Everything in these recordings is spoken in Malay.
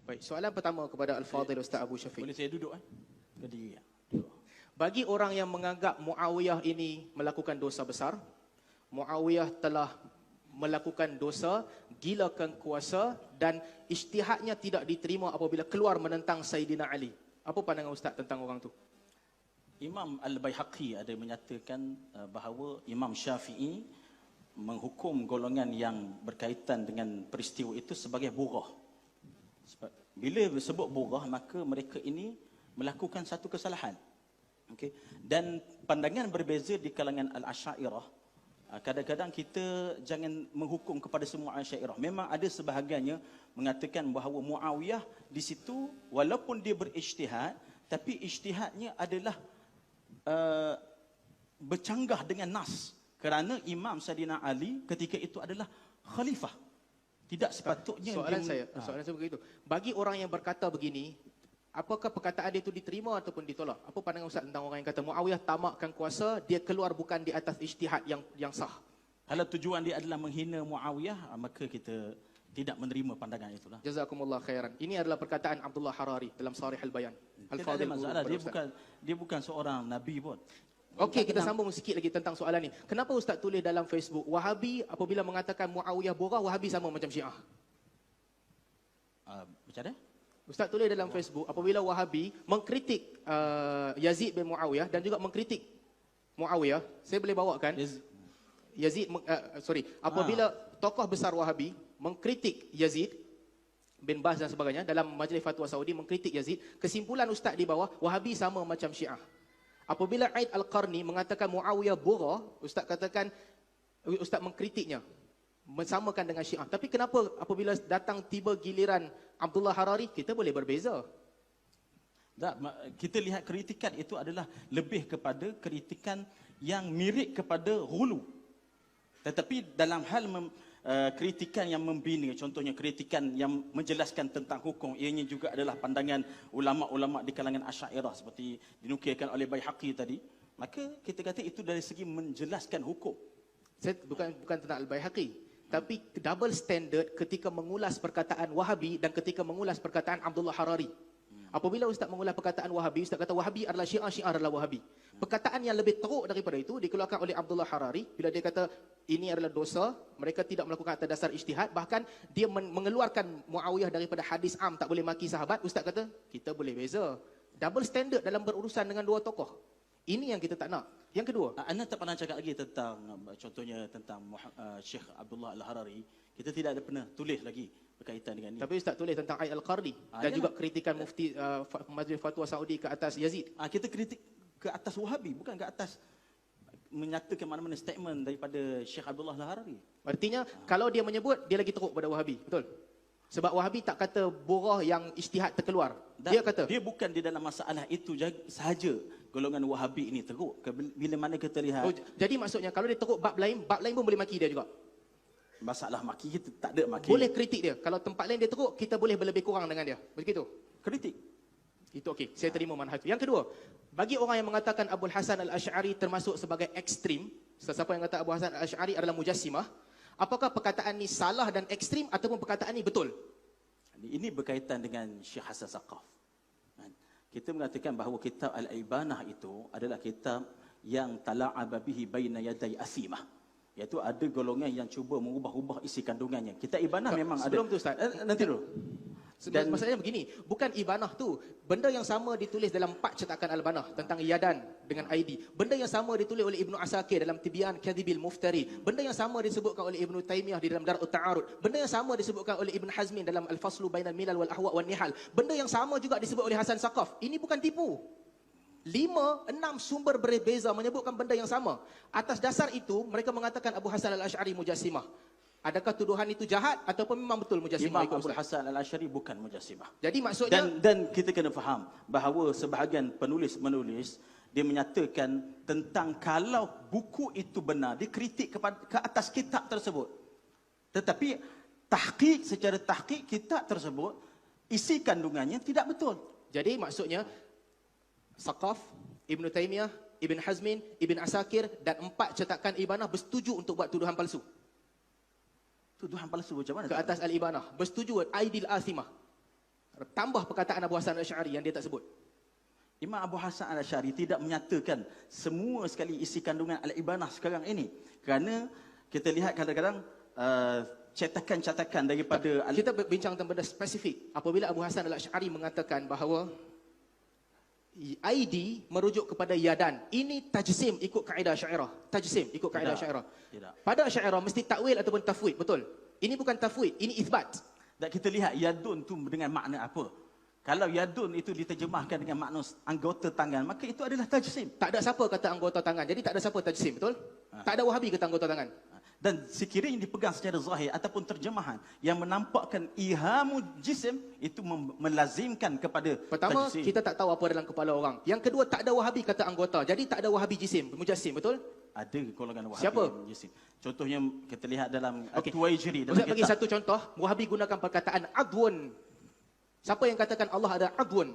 Baik, soalan pertama kepada Al-Fadhil Ustaz Abu Syafiq. Boleh saya duduk? Berdiri. Bagi orang yang menganggap Muawiyah ini melakukan dosa besar, Muawiyah telah melakukan dosa, gilakan kuasa dan ijtihadnya tidak diterima apabila keluar menentang Sayyidina Ali. Apa pandangan Ustaz tentang orang tu? Imam Al-Baihaqi ada menyatakan bahawa Imam Syafi'i menghukum golongan yang berkaitan dengan peristiwa itu sebagai burah. Bila disebut burah, maka mereka ini melakukan satu kesalahan. Okay. Dan pandangan berbeza di kalangan Al-Asy'ariyah. Kadang-kadang kita jangan menghukum kepada semua Asy'ariyah. Memang ada sebahagiannya mengatakan bahawa Muawiyah di situ walaupun dia berijtihad, tapi ijtihadnya adalah bercanggah dengan nas. Kerana Imam Sayyidina Ali ketika itu adalah khalifah. Tidak sepatutnya soalan saya begitu. Bagi orang yang berkata begini, apakah perkataan dia itu diterima ataupun ditolak? Apa pandangan Ustaz tentang orang yang kata Muawiyah tamakkan kuasa, dia keluar bukan di atas ijtihad yang sah? Kalau tujuan dia adalah menghina Muawiyah, maka kita tidak menerima pandangan itulah. Jazakumullah khairan. Ini adalah perkataan Abdullah Harari dalam Sharih Al-Bayan. Al-Fadhil masalah dia bukan seorang nabi pun. Okey, kita sambung sikit lagi tentang soalan ni. Kenapa Ustaz tulis dalam Facebook, Wahabi apabila mengatakan Muawiyah borah, Wahabi sama macam Syiah? Macam mana? Ustaz tulis dalam Facebook, apabila Wahabi mengkritik Yazid bin Muawiyah dan juga mengkritik Muawiyah, saya boleh bawakan? Apabila tokoh besar Wahabi mengkritik Yazid bin Baz dan sebagainya dalam Majlis Fatwa Saudi mengkritik Yazid, kesimpulan Ustaz di bawah, Wahabi sama macam Syiah. Apabila Aid Al-Qarni mengatakan Muawiyah borah, Ustaz katakan, Ustaz mengkritiknya, mensamakan dengan Syiah. Tapi kenapa apabila datang tiba giliran Abdullah Harari, kita boleh berbeza? Tak, kita lihat kritikan itu adalah lebih kepada kritikan yang mirip kepada hulu. Tetapi dalam hal kritikan yang membina, contohnya kritikan yang menjelaskan tentang hukum, ianya juga adalah pandangan ulama-ulama di kalangan Asy'ariyah seperti dinukilkan oleh Baihaqi tadi, maka kita kata itu dari segi menjelaskan hukum. Saya bukan tentang Al-Baihaqi, tapi double standard ketika mengulas perkataan Wahabi dan ketika mengulas perkataan Abdullah Harari. Apabila Ustaz mengulas perkataan Wahabi, Ustaz kata Wahabi adalah Syiah, Syiah adalah Wahabi. Perkataan yang lebih teruk daripada itu dikeluarkan oleh Abdullah Harari bila dia kata ini adalah dosa, mereka tidak melakukan atas dasar ijtihad, bahkan dia mengeluarkan Muawiyah daripada hadis am tak boleh maki sahabat. Ustaz kata kita boleh beza. Double standard dalam berurusan dengan dua tokoh. Ini yang kita tak nak. Yang kedua, anda tak pernah cakap lagi tentang contohnya tentang Syekh Abdullah Al-Harari. Kita tidak ada pernah tulis lagi berkaitan dengan ini. Tapi Ustaz tulis tentang Aid Al-Qarni dan juga kritikan mufti Majlis Fatwa Saudi ke atas Yazid. Kita kritik ke atas Wahabi, bukan ke atas menyatakan mana-mana statement daripada Syekh Abdullah Al-Harari. Artinya kalau dia menyebut, dia lagi teruk pada Wahabi, betul? Sebab Wahabi tak kata borah yang ijtihad terkeluar. Dia kata dia bukan di dalam masalah itu sahaja golongan Wahabi ini teruk. Bila mana kita lihat, jadi maksudnya kalau dia teruk bab lain pun boleh maki dia juga. Masalah maki kita tak ada maki. Boleh kritik dia. Kalau tempat lain dia teruk, kita boleh berlebih kurang dengan dia. Begitu? Kritik. Itu okey. Saya terima manhaj itu. Yang kedua, bagi orang yang mengatakan Abu Hasan Al-Asy'ari termasuk sebagai ekstrim, sesiapa yang kata Abu Hasan Al-Asy'ari adalah mujassimah, apakah perkataan ni salah dan ekstrim ataupun perkataan ni betul? Ini berkaitan dengan Syekh Hasan Saqaf. Kita mengatakan bahawa kitab Al-Ibanah itu adalah kitab yang tala'aba bihi baina yaday asimah. Iaitu ada golongan yang cuba mengubah-ubah isi kandungannya. Kitab Ibanah memang sebelum ada. Tu Ustaz, nanti dulu. Dan masalahnya begini, bukan Ibanah tu, benda yang sama ditulis dalam 4 cetakan Al-Banah tentang Yadan dengan ID. Benda yang sama ditulis oleh Ibnu Asakir dalam Tibyan Kadhibil Muftari. Benda yang sama disebutkan oleh Ibnu Taimiyah di dalam Dar'ut Ta'arud. Benda yang sama disebutkan oleh Ibn Hazmin dalam Al-Faslu Bainal Milal wal Ahwa wan Nihal. Benda yang sama juga disebut oleh Hasan Saqaf. Ini bukan tipu. 5, 6 sumber berbeza menyebutkan benda yang sama. Atas dasar itu, mereka mengatakan Abu Hasan Al-Asy'ari mujassimah. Adakah tuduhan itu jahat ataupun memang betul mujassimah? Imam Abu Hasan Al-Asy'ari bukan mujassimah. Jadi maksudnya dan kita kena faham bahawa sebahagian penulis-menulis dia menyatakan tentang kalau buku itu benar, dia kritik ke atas kitab tersebut. Tetapi secara tahqiq kitab tersebut isi kandungannya tidak betul. Jadi maksudnya Saqaf, Ibn Taimiyah, Ibn Hazmin, Ibn Asakir dan 4 cetakan Ibanah bersetuju untuk buat tuduhan palsu. Tuduhan palsu macam mana? Ke atas Al-Ibanah. Bersetuju Aidil Athimah. Tambah perkataan Abu Hasan Al-Asy'ari yang dia tak sebut. Imam Abu Hasan Al-Asy'ari tidak menyatakan semua sekali isi kandungan al-ibanah sekarang ini. Kerana kita lihat kadang-kadang cetakan-cetakan daripada Kita berbincang tentang benda spesifik. Apabila Abu Hasan Al-Asy'ari mengatakan bahawa ID merujuk kepada yadan. Ini tajsim ikut kaedah Asy'ariyah. Tajsim ikut kaedah Tidak. Asy'ariyah. Tidak. Pada Asy'ariyah mesti takwil ataupun tafwid, betul? Ini bukan tafwid, ini itsbat. Dan kita lihat yadun tu dengan makna apa. Kalau yadun itu diterjemahkan dengan makna anggota tangan, maka itu adalah tajsim. Tak ada siapa kata anggota tangan. Jadi tak ada siapa tajsim, betul? Tak ada Wahabi kata anggota tangan. Dan sekiranya dipegang secara zahir ataupun terjemahan yang menampakkan ihamu jisim, itu melazimkan kepada Pertama, tajsim. kita tak tahu apa dalam kepala orang. Yang kedua, tak ada Wahabi kata anggota. Jadi tak ada Wahabi jisim, mujassim, betul? Ada golongan Wahabi Siapa? yang jisim. Contohnya kita lihat dalam Okey. At-Tuwaijiri dalam Ustaz bagi kitab. satu contoh, Wahabi gunakan perkataan adwun. Siapa yang katakan Allah ada adwun?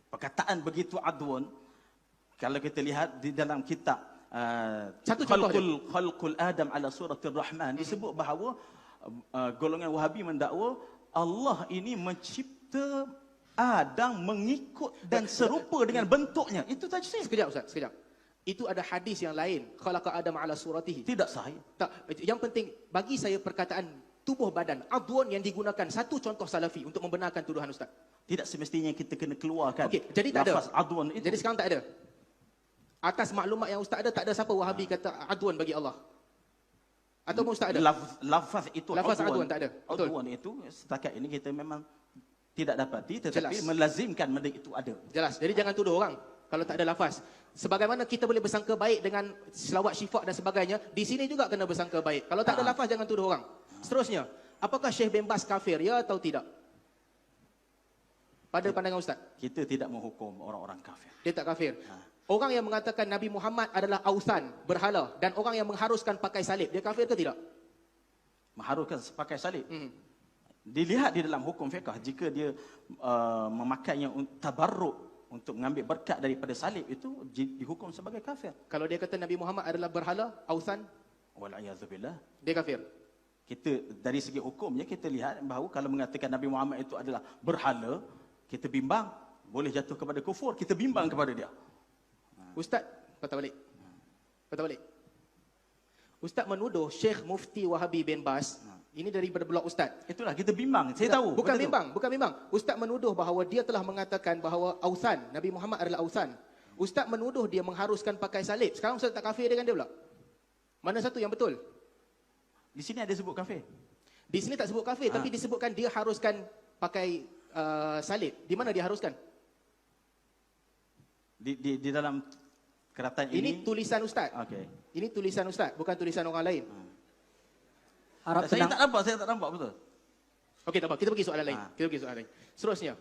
Perkataan begitu adwun, kalau kita lihat di dalam kitab Satu contoh Khalqul Adam ala suratir Rahman, disebut bahawa golongan Wahabi mendakwa Allah ini mencipta Adam mengikut dan serupa dengan bentuknya. Itu tajsim. Sekejap Ustaz, sekejap. Itu ada hadis yang lain. Khalaqa Adam ala suratihi. Tidak sahih. Tak, yang penting bagi saya perkataan tubuh badan, adwun yang digunakan satu contoh salafi untuk membenarkan tuduhan Ustaz. Tidak semestinya kita kena keluarkan Okey, jadi tak ada. lafaz adwan itu. Jadi sekarang tak ada. Atas maklumat yang Ustaz ada, tak ada siapa Wahabi kata adwun bagi Allah. Ataupun Ustaz ada? Lafaz itu Lafaz adwan tak ada. Betul. Adwan itu setakat ini kita memang tidak dapati, tetapi Jelas. melazimkan benda itu ada. Jelas. Jadi jangan tuduh orang kalau tak ada lafaz. Sebagaimana kita boleh bersangka baik dengan selawat syifa dan sebagainya, di sini juga kena bersangka baik. Kalau tak ada lafaz, jangan tuduh orang. Seterusnya, apakah Syekh bin Baz kafir, ya atau tidak? Pada pandangan Ustaz, Kita tidak menghukum orang-orang kafir. dia tak kafir. Orang yang mengatakan Nabi Muhammad adalah ausan, berhala, dan orang yang mengharuskan pakai salib, dia kafir ke tidak? Mengharuskan pakai salib. Hmm. Dilihat di dalam hukum fiqh, jika dia memakainya tabarruk untuk mengambil berkat daripada salib, itu dihukum sebagai kafir. Kalau dia kata Nabi Muhammad adalah berhala, ausan, Wal'iyadzubillah. dia kafir. Kita dari segi hukumnya kita lihat bahawa kalau mengatakan Nabi Muhammad itu adalah berhala, kita bimbang, boleh jatuh kepada kufur, kita bimbang kepada dia. Ustaz, patah balik. Patah balik. Ustaz menuduh Syekh Mufti Wahabi bin Baz, ini daripada blog Ustaz. Itulah kita bimbang. Saya tahu. Bukan benda tu. bimbang, bukan bimbang. Ustaz menuduh bahawa dia telah mengatakan bahawa ausan, Nabi Muhammad adalah ausan. Ustaz menuduh dia mengharuskan pakai salib. Sekarang Ustaz tak kafir dengan dia pula. Mana satu yang betul? Di sini ada sebut kafir. Di sini tak sebut kafir, tapi disebutkan dia haruskan pakai salib. Di mana dia haruskan? Di dalam keratan Ini ini. tulisan Ustaz. Okey. Ini tulisan Ustaz, bukan tulisan orang lain. Harap Saya tenang. tak nampak betul. Okey, tak apa. Kita pergi soalan lain. Kita pergi soalan lain. Seterusnya.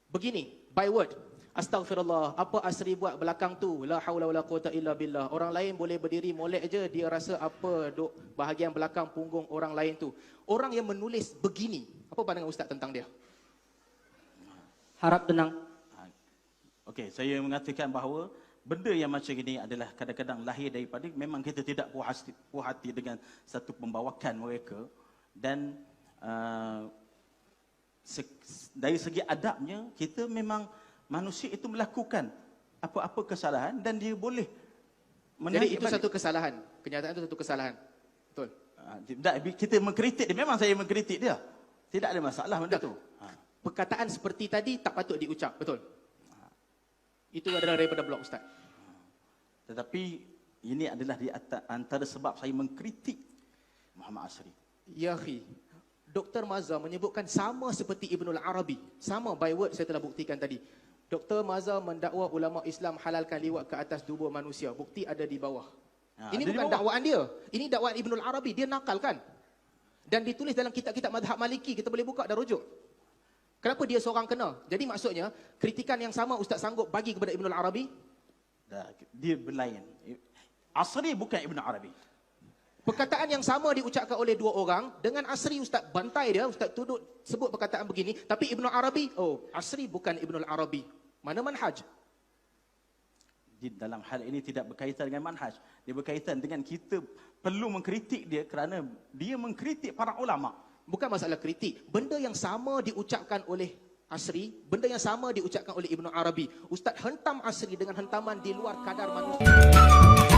Begini, by word. Astaghfirullah. Apa Asri buat belakang tu? La haula wala quwata illa billah. Orang lain boleh berdiri molek je, dia rasa apa duk bahagian belakang punggung orang lain tu. Orang yang menulis begini, apa pandangan Ustaz tentang dia? Harap tenang. Okey, saya mengatakan bahawa benda yang macam ini adalah kadang-kadang lahir daripada memang kita tidak puas hati dengan satu pembawakan mereka, dan dari segi adabnya kita memang manusia itu melakukan apa-apa kesalahan dan dia boleh Jadi itu balik. satu kesalahan. Kenyataan itu satu kesalahan. Betul. Kita mengkritik dia, memang saya mengkritik dia. Tidak ada masalah benda tu. Perkataan seperti tadi tak patut diucap. Betul. Itu adalah daripada blog Ustaz. Tetapi ini adalah di antara sebab saya mengkritik Muhammad Asri. Ya akhi, Dr. Mazhar menyebutkan sama seperti Ibnul Arabi. Sama by word saya telah buktikan tadi. Dr. Mazhar mendakwa ulama Islam halalkan liwat ke atas tubuh manusia. Bukti ada di bawah. Ini ada di bukan bawah. dakwaan dia. Ini dakwaan Ibnul Arabi. Dia nakalkan. Dan ditulis dalam kitab-kitab madhab Maliki. Kita boleh buka dan rujuk. Kenapa dia seorang kena? Jadi maksudnya, kritikan yang sama Ustaz sanggup bagi kepada Ibnul Arabi? Dia berlain. Asri bukan Ibn Arabi. Perkataan yang sama diucapkan oleh dua orang. Dengan Asri Ustaz bantai dia. Ustaz sebut perkataan begini. Tapi Ibnul Arabi, oh Asri bukan Ibnul Arabi. Mana manhaj? Di dalam hal ini tidak berkaitan dengan manhaj. Dia berkaitan dengan kita perlu mengkritik dia kerana dia mengkritik para ulama. Bukan masalah kritik. Benda yang sama diucapkan oleh Asri, benda yang sama diucapkan oleh Ibnu Arabi. Ustaz hentam Asri dengan hentaman di luar kadar manusia.